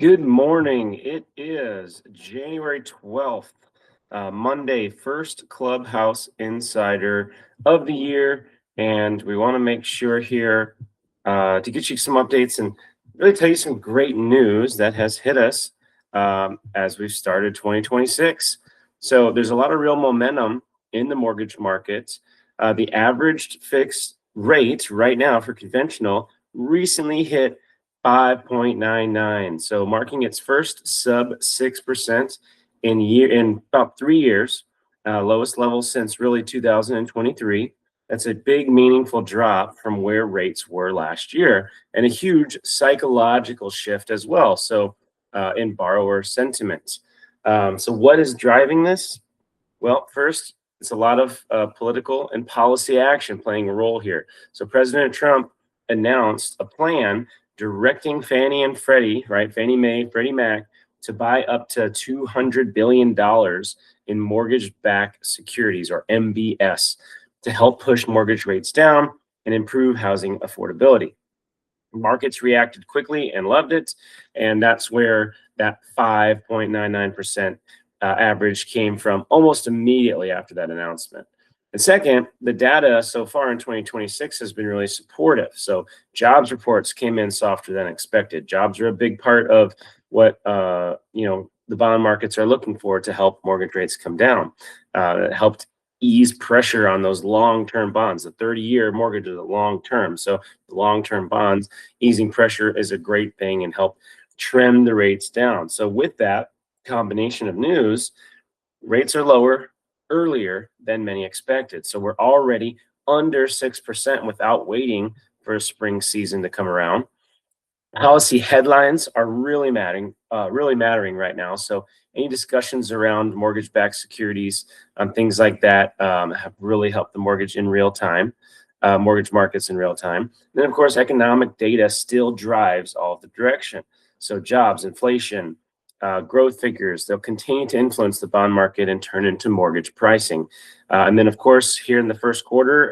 Good morning. It is January 12th, Monday, first Clubhouse Insider of the year. And we want to make sure here to get you some updates and really tell you some great news that has hit us as we've started 2026. So there's a lot of real momentum in the mortgage market. The average fixed rate right now for conventional recently hit 5.99, so marking its first sub 6% in about 3 years, lowest level since really 2023. That's a big, meaningful drop from where rates were last year, and a huge psychological shift as well. So, in borrower sentiment. So, what is driving this? Well, first, it's a lot of political and policy action playing a role here. So, President Trump announced a plan directing Fannie and Freddie, right? Fannie Mae, Freddie Mac, to buy up to $200 billion in mortgage-backed securities, or MBS, to help push mortgage rates down and improve housing affordability. Markets reacted quickly and loved it, and that's where that 5.99% average came from almost immediately after that announcement. And second, the data so far in 2026 has been really supportive. So jobs reports came in softer than expected. Jobs are a big part of what the bond markets are looking for to help mortgage rates come down. It helped ease pressure on those long-term bonds. The 30-year mortgage is a long-term, so the long-term bonds easing pressure is a great thing and help trim the rates down. So with that combination of news, rates are lower earlier than many expected. So we're already under 6% without waiting for a spring season to come around. Policy headlines are really mattering right now. So any discussions around mortgage-backed securities, things like that, have really helped the mortgage markets in real time. And then, of course, economic data still drives all of the direction. So jobs, inflation, growth figures, they'll continue to influence the bond market and turn into mortgage pricing. And then, of course, here in the first quarter,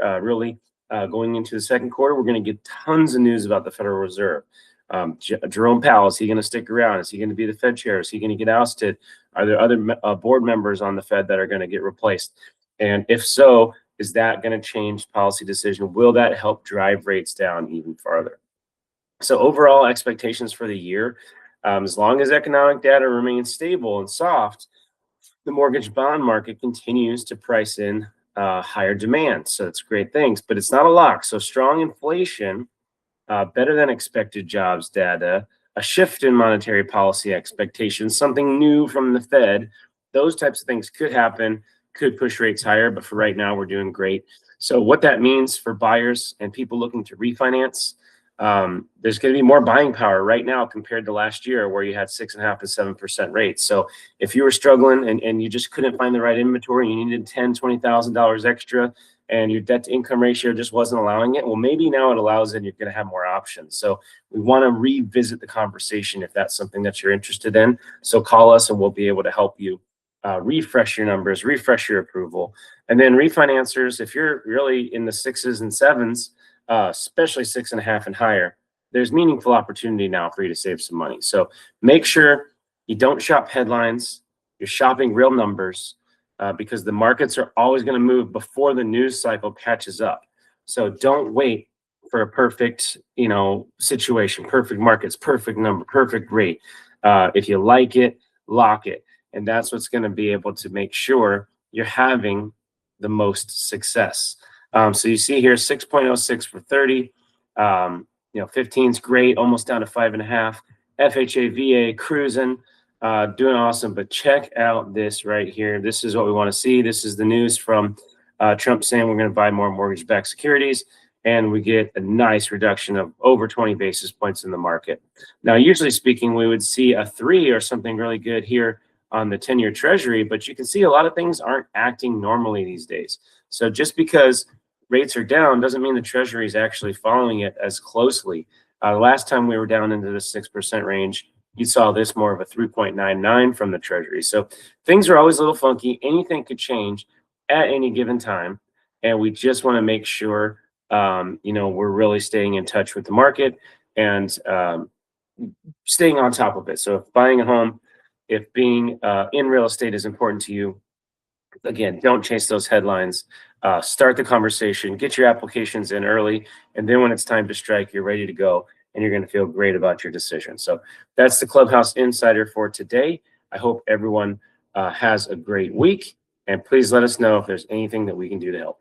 going into the second quarter, we're going to get tons of news about the Federal Reserve. Jerome Powell, is he going to stick around? Is he going to be the Fed chair? Is he going to get ousted? Are there other board members on the Fed that are going to get replaced? And if so, is that going to change policy decision? Will that help drive rates down even farther? So overall expectations for the year, as long as economic data remains stable and soft, the mortgage bond market continues to price in higher demand. So it's great things, but it's not a lock. So strong inflation, better than expected jobs data, a shift in monetary policy expectations, something new from the Fed, those types of things could happen, could push rates higher, but for right now, we're doing great. So what that means for buyers and people looking to refinance, there's going to be more buying power right now compared to last year where you had 6.5 to 7% rates. So if you were struggling and you just couldn't find the right inventory, you needed $10,000, $20,000 extra, and your debt to income ratio just wasn't allowing it, well, maybe now it allows it and you're going to have more options. So we want to revisit the conversation if that's something that you're interested in. So call us and we'll be able to help you refresh your numbers, refresh your approval. And then refinancers, if you're really in the sixes and sevens, especially 6.5 and higher, there's meaningful opportunity now for you to save some money. So make sure you don't shop headlines, you're shopping real numbers. Because the markets are always going to move before the news cycle catches up. So don't wait for a perfect, situation, perfect markets, perfect number, perfect rate. If you like it, lock it. And that's what's going to be able to make sure you're having the most success. So you see here 6.06 for 30. 15 is great, almost down to 5.5. FHA, VA cruising. Doing awesome, but check out this right here. This is what we want to see. This is the news from Trump saying we're going to buy more mortgage-backed securities, and we get a nice reduction of over 20 basis points in the market. Now, usually speaking, we would see a 3 or something really good here on the 10-year Treasury, but you can see a lot of things aren't acting normally these days. So just because rates are down doesn't mean the Treasury is actually following it as closely. Last time we were down into the 6% range, you saw this more of a 3.99 from the Treasury. So things are always a little funky. Anything could change at any given time. And we just want to make sure, we're really staying in touch with the market and staying on top of it. So if buying a home, if being in real estate is important to you, again, don't chase those headlines. Start the conversation, get your applications in early, and then when it's time to strike, you're ready to go, and you're going to feel great about your decision. So that's the Clubhouse Insider for today. I hope everyone has a great week, and please let us know if there's anything that we can do to help.